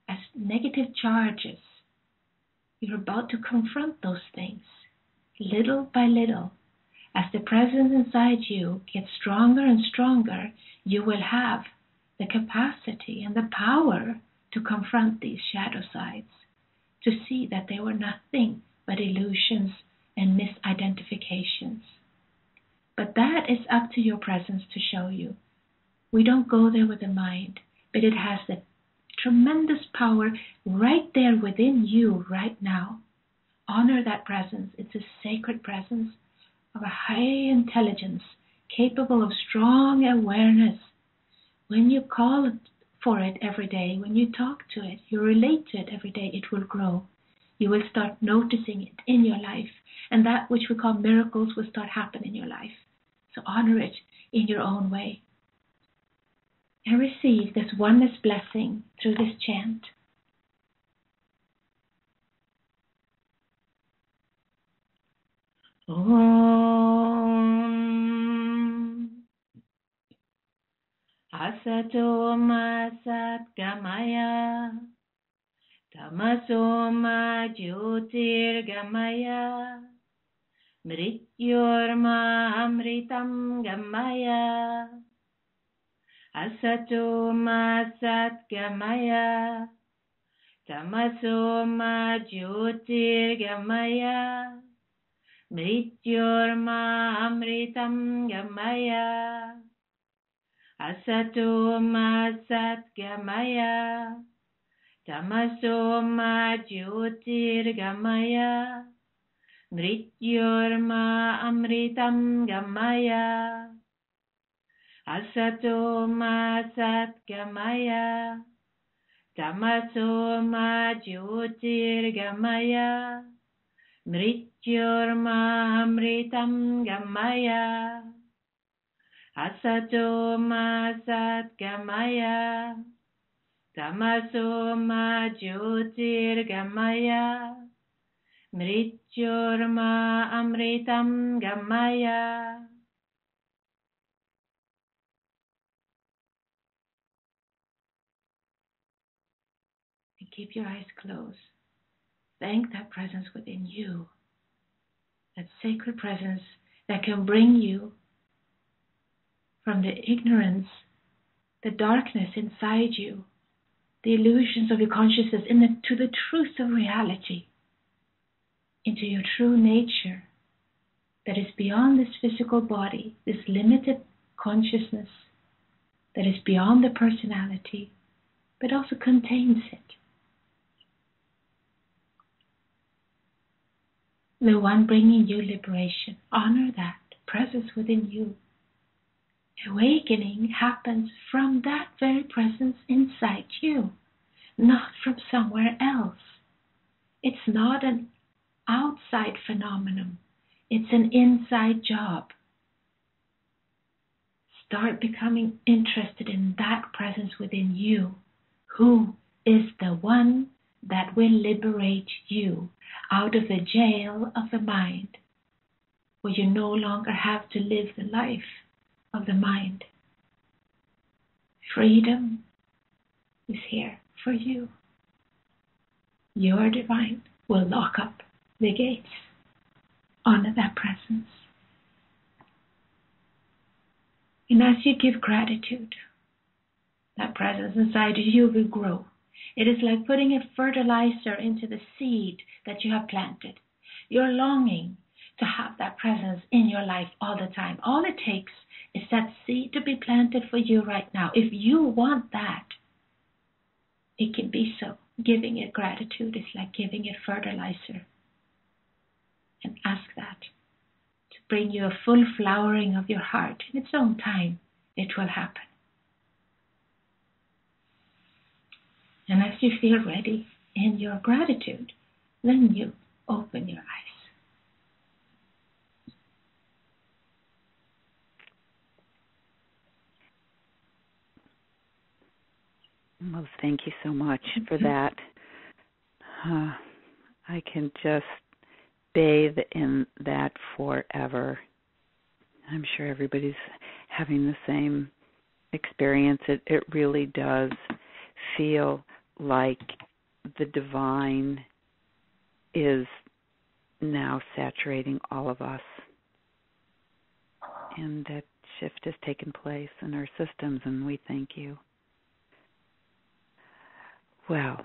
as negative charges. You're about to confront those things, little by little. As the presence inside you gets stronger and stronger, you will have the capacity and the power to confront these shadow sides, to see that they were nothing but illusions and misidentifications. But that is up to your presence to show you. We don't go there with the mind, but it has the tremendous power right there within you right now. Honor that presence. It's a sacred presence of a high intelligence, capable of strong awareness. When you call for it every day, when you talk to it, you relate to it every day, it will grow. You will start noticing it in your life, and that which we call miracles will start happening in your life. So honor it in your own way. And receive this oneness blessing through this chant. Om Asat Asato ma satgamaya, tamaso ma jyotirgamaya, mrityorma amritam gamaya. Asato ma satgamaya, tamaso ma jyotirgamaya, mrityorma amritam gamaya. Asato ma satgamaya, tamaso ma jyotirgamaya, mrityorma amritam gamaya. Asato ma satgamaya, tamaso ma jyotirgamaya, mrityorma amritam gamaya. Asato ma satgamaya, tamaso ma jyotirgamaya, mrityorma amritam gamaya. And keep your eyes closed. Thank that presence within you, that sacred presence that can bring you from the ignorance, the darkness inside you, the illusions of your consciousness, to the truth of reality, into your true nature that is beyond this physical body, this limited consciousness that is beyond the personality, but also contains it. The one bringing you liberation. Honor that presence within you. Awakening happens from that very presence inside you, not from somewhere else. It's not an outside phenomenon. It's an inside job. Start becoming interested in that presence within you, who is the one that will liberate you out of the jail of the mind, where you no longer have to live the life of the mind. Freedom is here for you. Your divine will lock up the gates. Honor that presence. And as you give gratitude, that presence inside you will grow. It is like putting a fertilizer into the seed that you have planted. You're longing to have that presence in your life all the time. All it takes is that seed to be planted for you right now. If you want that, it can be so. Giving it gratitude is like giving it fertilizer. And ask that to bring you a full flowering of your heart in its own time. It will happen. And as you feel ready in your gratitude, then you open your eyes. Well, thank you so much for that. I can just bathe in that forever. I'm sure everybody's having the same experience. It really does feel like the divine is now saturating all of us. And that shift has taken place in our systems, and we thank you. Well,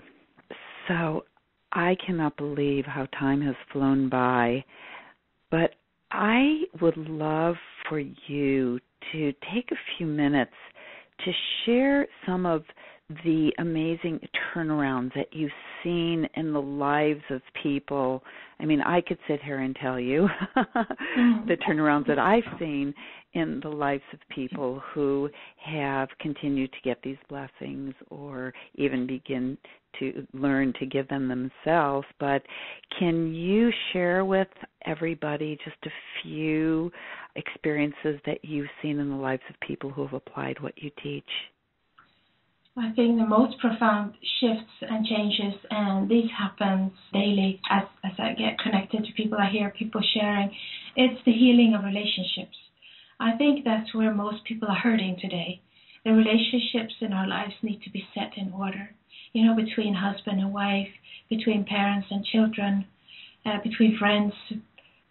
so I cannot believe how time has flown by, but I would love for you to take a few minutes to share some of the amazing turnarounds that you've seen in the lives of people. I mean, I could sit here and tell you the turnarounds that I've seen in the lives of people who have continued to get these blessings or even begin to learn to give them themselves. But can you share with everybody just a few experiences that you've seen in the lives of people who have applied what you teach? I think the most profound shifts and changes, and this happens daily as I get connected to people, I hear people sharing, it's the healing of relationships. I think that's where most people are hurting today. The relationships in our lives need to be set in order, between husband and wife, between parents and children, between friends,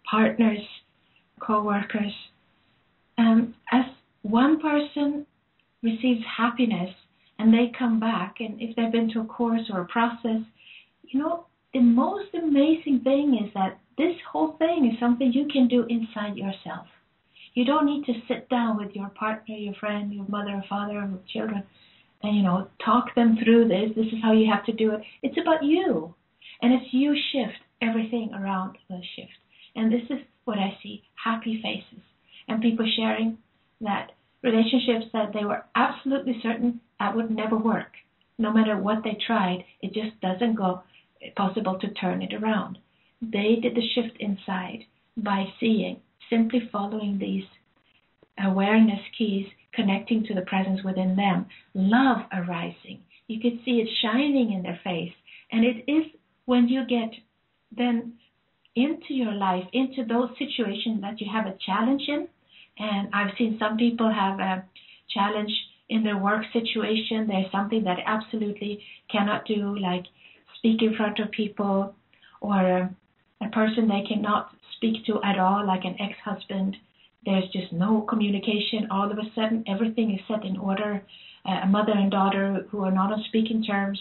partners, co-workers. As one person receives happiness and they come back, and if they've been to a course or a process, the most amazing thing is that this whole thing is something you can do inside yourself. You don't need to sit down with your partner, your friend, your mother or father or children and, talk them through this. This is how you have to do it. It's about you. And as you shift, everything around will shift. And this is what I see, happy faces. And people sharing that relationships that they were absolutely certain that would never work. No matter what they tried, it just doesn't go possible to turn it around. They did the shift inside by seeing, simply following these awareness keys, connecting to the presence within them, love arising. You could see it shining in their face. And it is when you get then into your life, into those situations that you have a challenge in. And I've seen some people have a challenge in their work situation. There's something that absolutely cannot do, like speak in front of people, or a person they cannot speak to at all, like an ex-husband. There's just no communication. All of a sudden, everything is set in order. A mother and daughter who are not on speaking terms,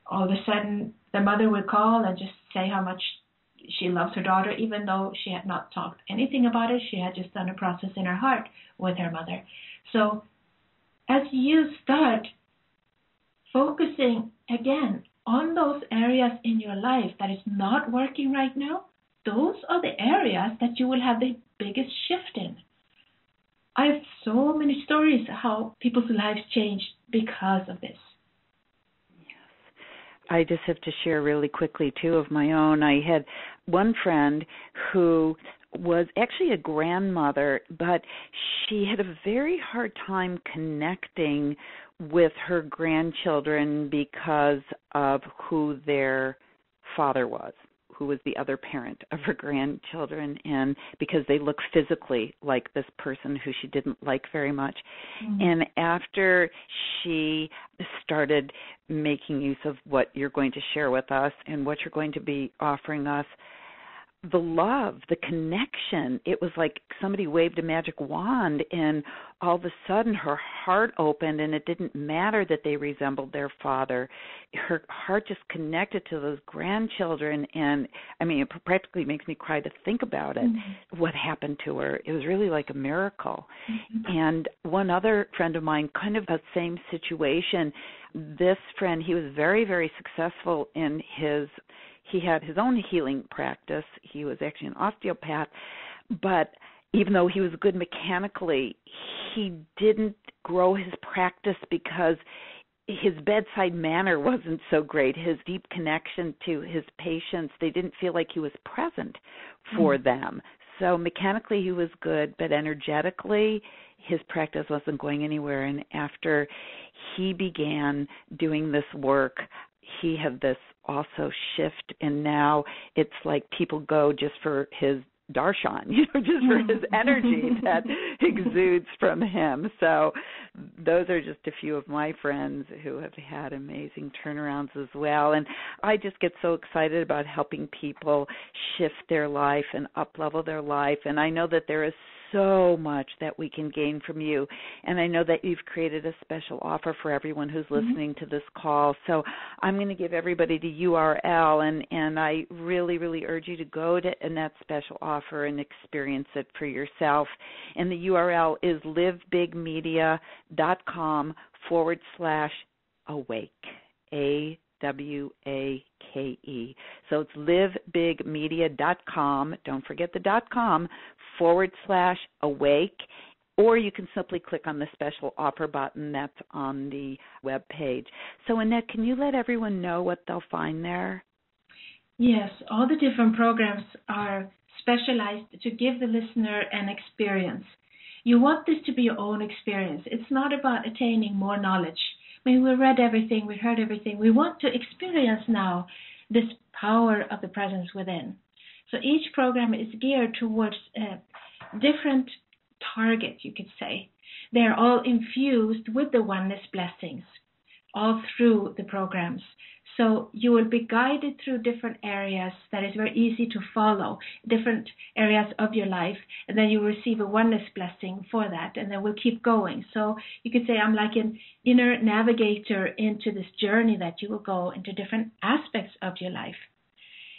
all of a sudden, the mother would call and just say how much she loves her daughter, even though she had not talked anything about it. She had just done a process in her heart with her mother. So as you start focusing again on those areas in your life that is not working right now, those are the areas that you will have the biggest shift in. I have so many stories how people's lives changed because of this. I just have to share really quickly, too, of my own. I had one friend who was actually a grandmother, but she had a very hard time connecting with her grandchildren because of who their father was, who was the other parent of her grandchildren, and because they look physically like this person who she didn't like very much. Mm-hmm. And after she started making use of what you're going to share with us and what you're going to be offering us, the love, the connection, it was like somebody waved a magic wand, and all of a sudden her heart opened, and it didn't matter that they resembled their father. Her heart just connected to those grandchildren, and I mean, it practically makes me cry to think about it, mm-hmm. what happened to her. It was really like a miracle. Mm-hmm. And one other friend of mine, kind of the same situation, this friend, he was very, very successful in he had his own healing practice. He was actually an osteopath, but even though he was good mechanically, he didn't grow his practice because his bedside manner wasn't so great. His deep connection to his patients, they didn't feel like he was present for them. So mechanically he was good, but energetically his practice wasn't going anywhere. And after he began doing this work, he had this also shift, and now it's like people go just for his darshan, just for his energy that exudes from him. So those are just a few of my friends who have had amazing turnarounds as well. And I just get so excited about helping people shift their life and up-level their life. And I know that there is so much that we can gain from you. And I know that you've created a special offer for everyone who's listening to this call. So I'm going to give everybody the URL, and I really, really urge you to go to Annette's special offer and experience it for yourself. And the URL is LiveBigMedia.com/awake, AWAKE. So it's LiveBigMedia.com. Don't forget the .com /awake, or you can simply click on the special offer button that's on the web page. So Annette, can you let everyone know what they'll find there? Yes, all the different programs are specialized to give the listener an experience. You want this to be your own experience. It's not about attaining more knowledge. I mean, we read everything, we heard everything. We want to experience now this power of the presence within. So each program is geared towards different target, you could say. They're all infused with the oneness blessings all through the programs. So you will be guided through different areas that is very easy to follow, different areas of your life, and then you receive a oneness blessing for that, and then we'll keep going. So you could say I'm like an inner navigator into this journey that you will go into different aspects of your life.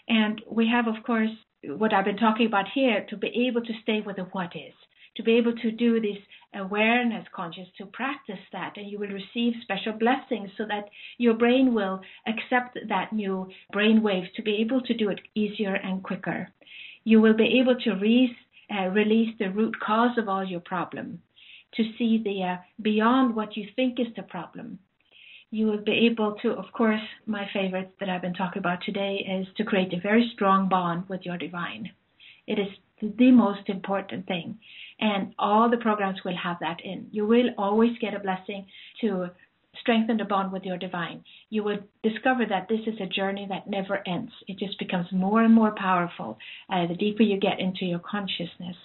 And we have, of course, what I've been talking about here, to be able to stay with the what is, to be able to do this awareness conscious, to practice that, and you will receive special blessings so that your brain will accept that new brain wave to be able to do it easier and quicker. You will be able to release the root cause of all your problem, to see the beyond what you think is the problem. You will be able to, of course, my favorite that I've been talking about today is to create a very strong bond with your divine. It is the most important thing. And all the programs will have that in. You will always get a blessing to strengthen the bond with your divine. You will discover that this is a journey that never ends. It just becomes more and more powerful the deeper you get into your consciousness.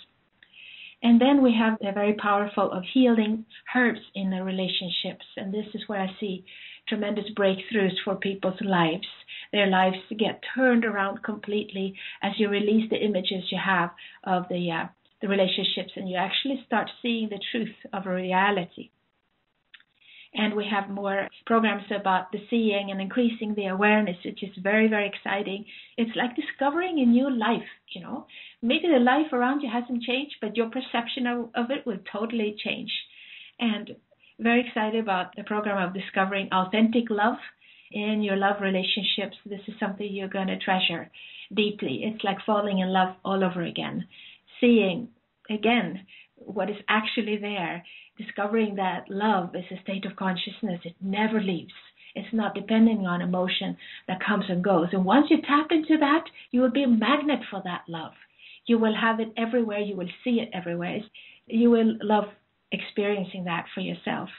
And then we have the very powerful of healing herbs in the relationships. And this is where I see tremendous breakthroughs for people's lives. Their lives get turned around completely as you release the images you have of the relationships, and you actually start seeing the truth of a reality. And we have more programs about the seeing and increasing the awareness, which is very, very exciting. It's like discovering a new life, you know. Maybe the life around you hasn't changed, but your perception of it will totally change. And very excited about the program of discovering authentic love in your love relationships. This is something you're going to treasure deeply. It's like falling in love all over again. Seeing, again, what is actually there. Discovering that love is a state of consciousness. It never leaves. It's not depending on emotion that comes and goes. And once you tap into that, you will be a magnet for that love. You will have it everywhere. You will see it everywhere. You will love experiencing that for yourself.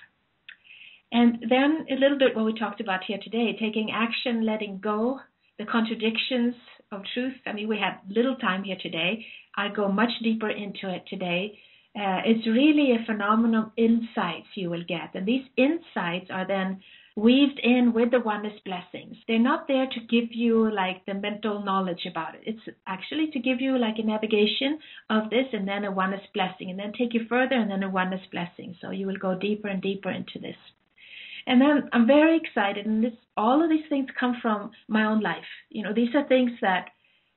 And then a little bit what we talked about here today, taking action, letting go, the contradictions of truth. I mean, we had little time here today. I go much deeper into it today. It's really a phenomenal insights you will get. And these insights are then weaved in with the oneness blessings. They're not there to give you like the mental knowledge about it. It's actually to give you like a navigation of this and then a oneness blessing, and then take you further and then a oneness blessing. So you will go deeper and deeper into this. And then I'm very excited, and all of these things come from my own life. You know, these are things that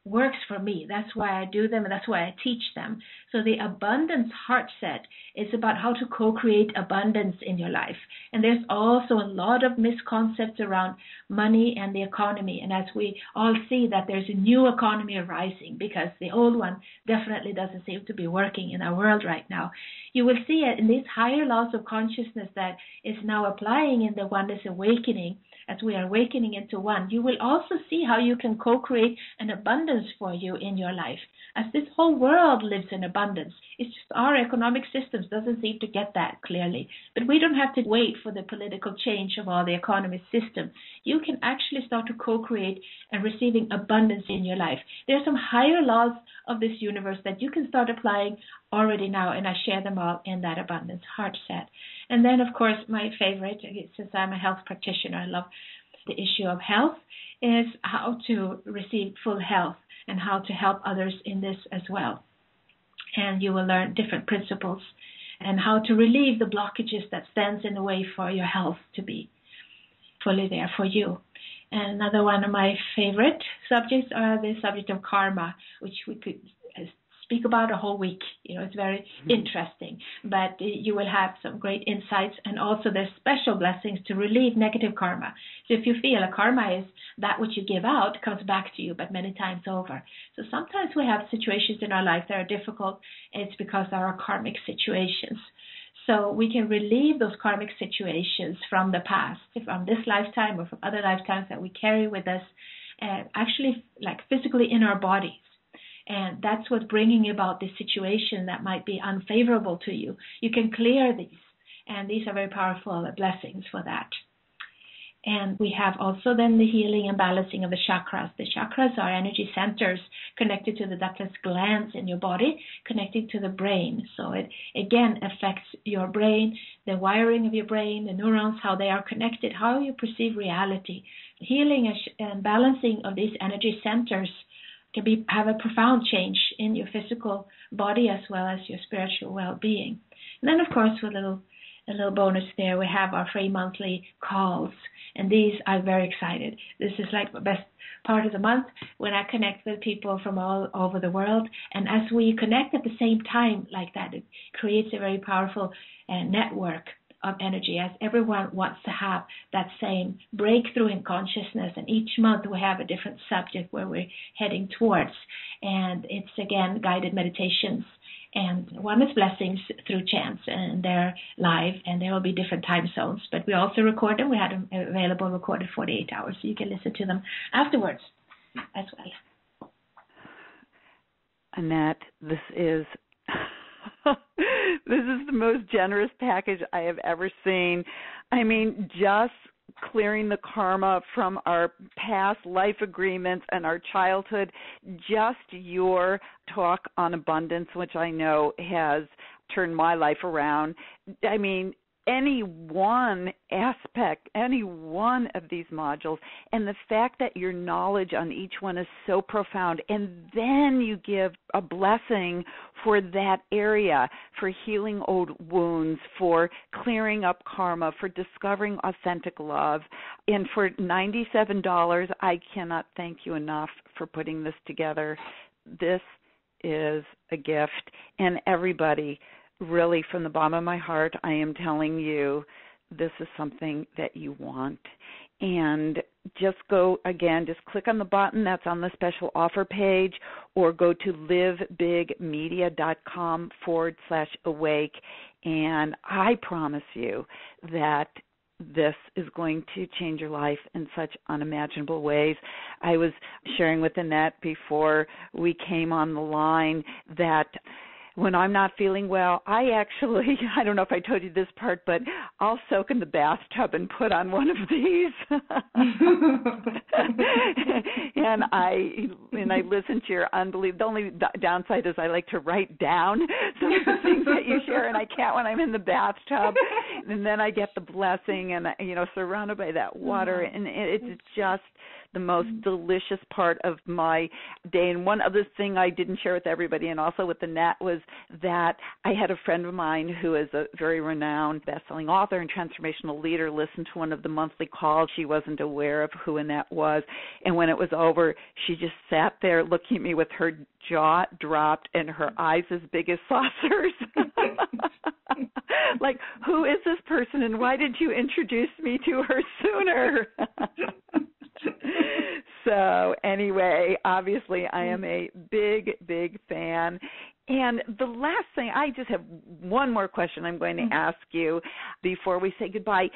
works for me. That's why I do them, and that's why I teach them. So the abundance heart set is about how to co-create abundance in your life. And there's also a lot of misconceptions around money and the economy. And as we all see that there's a new economy arising because the old one definitely doesn't seem to be working in our world right now. You will see it in these higher laws of consciousness that is now applying in the oneness awakening. As we are awakening into one, you will also see how you can co-create an abundance for you in your life. As this whole world lives in abundance, it's just our economic systems doesn't seem to get that clearly. But we don't have to wait for the political change of all the economic system. You can actually start to co-create and receiving abundance in your life. There are some higher laws of this universe that you can start applying already now, and I share them all in that abundance heart set. And then, of course, my favorite, since I'm a health practitioner, I love the issue of health, is how to receive full health and how to help others in this as well. And you will learn different principles and how to relieve the blockages that stands in the way for your health to be fully there for you. And another one of my favorite subjects are the subject of karma, which we could speak about a whole week. You know, it's very interesting, but you will have some great insights, and also there's special blessings to relieve negative karma. So if you feel a karma is that which you give out comes back to you, but many times over. So sometimes we have situations in our life that are difficult, and it's because there are karmic situations. So we can relieve those karmic situations from the past, from this lifetime or from other lifetimes that we carry with us, actually like physically in our bodies. And that's what's bringing about this situation that might be unfavorable to you. You can clear these, and these are very powerful blessings for that. And we have also then the healing and balancing of the chakras. The chakras are energy centers connected to the ductless glands in your body, connected to the brain. So it again affects your brain, the wiring of your brain, the neurons, how they are connected, how you perceive reality. Healing and balancing of these energy centers can have a profound change in your physical body as well as your spiritual well-being. And then, of course, with a little bonus there, we have our free monthly calls. And these, I'm very excited. This is like the best part of the month when I connect with people from all over the world. And as we connect at the same time like that, it creates a very powerful network of energy, as everyone wants to have that same breakthrough in consciousness. And each month we have a different subject where we're heading towards. And it's, again, guided meditations. And one is blessings through chants, and they're live, and there will be different time zones. But we also record them. We had them available recorded 48 hours, so you can listen to them afterwards as well. Annette, this is this is the most generous package I have ever seen. I mean, just clearing the karma from our past life agreements and our childhood, just your talk on abundance, which I know has turned my life around. I mean, any one aspect, any one of these modules, and the fact that your knowledge on each one is so profound, and then you give a blessing for that area, for healing old wounds, for clearing up karma, for discovering authentic love. And for $97, I cannot thank you enough for putting this together. This is a gift. And everybody, really, from the bottom of my heart, I am telling you, this is something that you want. And just go, again, just click on the button that's on the special offer page, or go to LiveBigMedia.com/awake. And I promise you that this is going to change your life in such unimaginable ways. I was sharing with Annette before we came on the line that when I'm not feeling well, I actually, I don't know if I told you this part, but I'll soak in the bathtub and put on one of these. and I listen to your unbelievable. The only downside is I like to write down some of the things that you share, and I can't when I'm in the bathtub. And then I get the blessing, and surrounded by that water, and it's just the most delicious part of my day. And one other thing I didn't share with everybody, and also with Annette, was that I had a friend of mine who is a very renowned best-selling author and transformational leader listen to one of the monthly calls. She wasn't aware of who Annette was. And when it was over, she just sat there looking at me with her jaw dropped and her eyes as big as saucers. Like, who is this person, and why did you introduce me to her sooner? So anyway, obviously I am a big, big fan. And the last thing, I just have one more question I'm going to ask you before we say goodbye.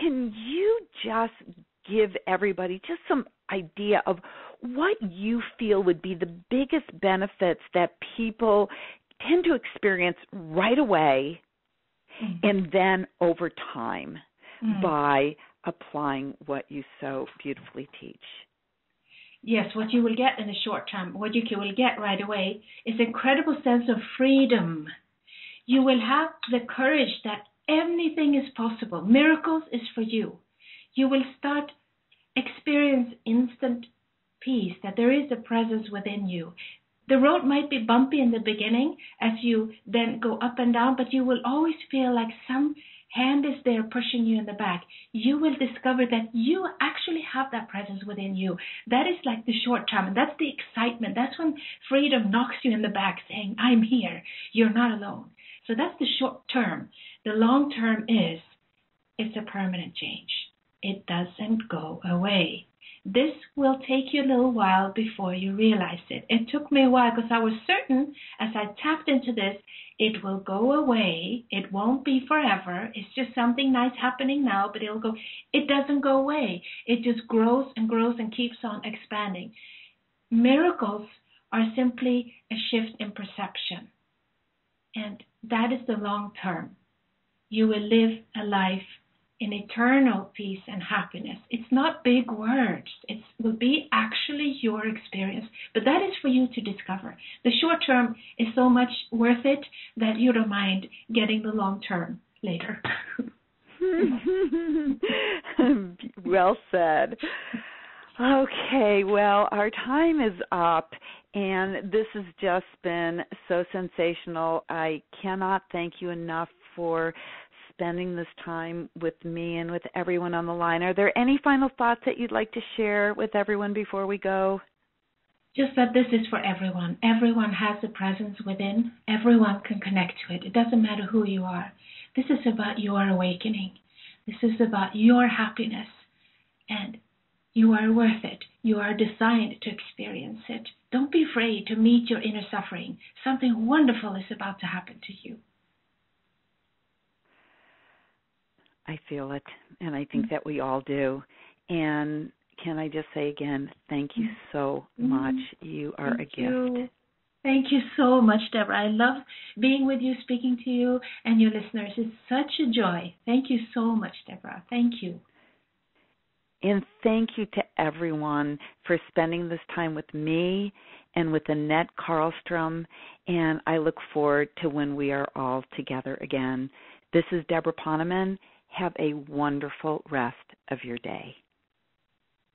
Can you just give everybody just some idea of what you feel would be the biggest benefits that people tend to experience right away and then over time by applying what you so beautifully teach? Yes, what you will get in the short term, what you will get right away, is an incredible sense of freedom. You will have the courage that anything is possible. Miracles is for you. You will start experience instant peace, that there is a presence within you. The road might be bumpy in the beginning as you then go up and down, but you will always feel like some hand is there pushing you in the back. You will discover that you actually have that presence within you. That is like the short term, and that's the excitement. That's when freedom knocks you in the back saying, I'm here. You're not alone. So that's the short term. The long term is, it's a permanent change. It doesn't go away. This will take you a little while before you realize it. It took me a while because I was certain as I tapped into this, it will go away. It won't be forever. It's just something nice happening now, but it'll go. It doesn't go away. It just grows and grows and keeps on expanding. Miracles are simply a shift in perception. And that is the long term. You will live a life in eternal peace and happiness. It's not big words. It will be actually your experience. But that is for you to discover. The short term is so much worth it that you don't mind getting the long term later. Well said. Okay, well, our time is up, and this has just been so sensational. I cannot thank you enough for spending this time with me and with everyone on the line. Are there any final thoughts that you'd like to share with everyone before we go? Just that this is for everyone. Everyone has a presence within. Everyone can connect to it. It doesn't matter who you are. This is about your awakening. This is about your happiness. And you are worth it. You are designed to experience it. Don't be afraid to meet your inner suffering. Something wonderful is about to happen to you. I feel it, and I think that we all do. And can I just say again, thank you so much. You are a gift. Thank you so much, Deborah. I love being with you, speaking to you and your listeners. It's such a joy. Thank you so much, Deborah. Thank you. And thank you to everyone for spending this time with me and with Anette Carlstrom. And I look forward to when we are all together again. This is Deborah Poneman. Have a wonderful rest of your day.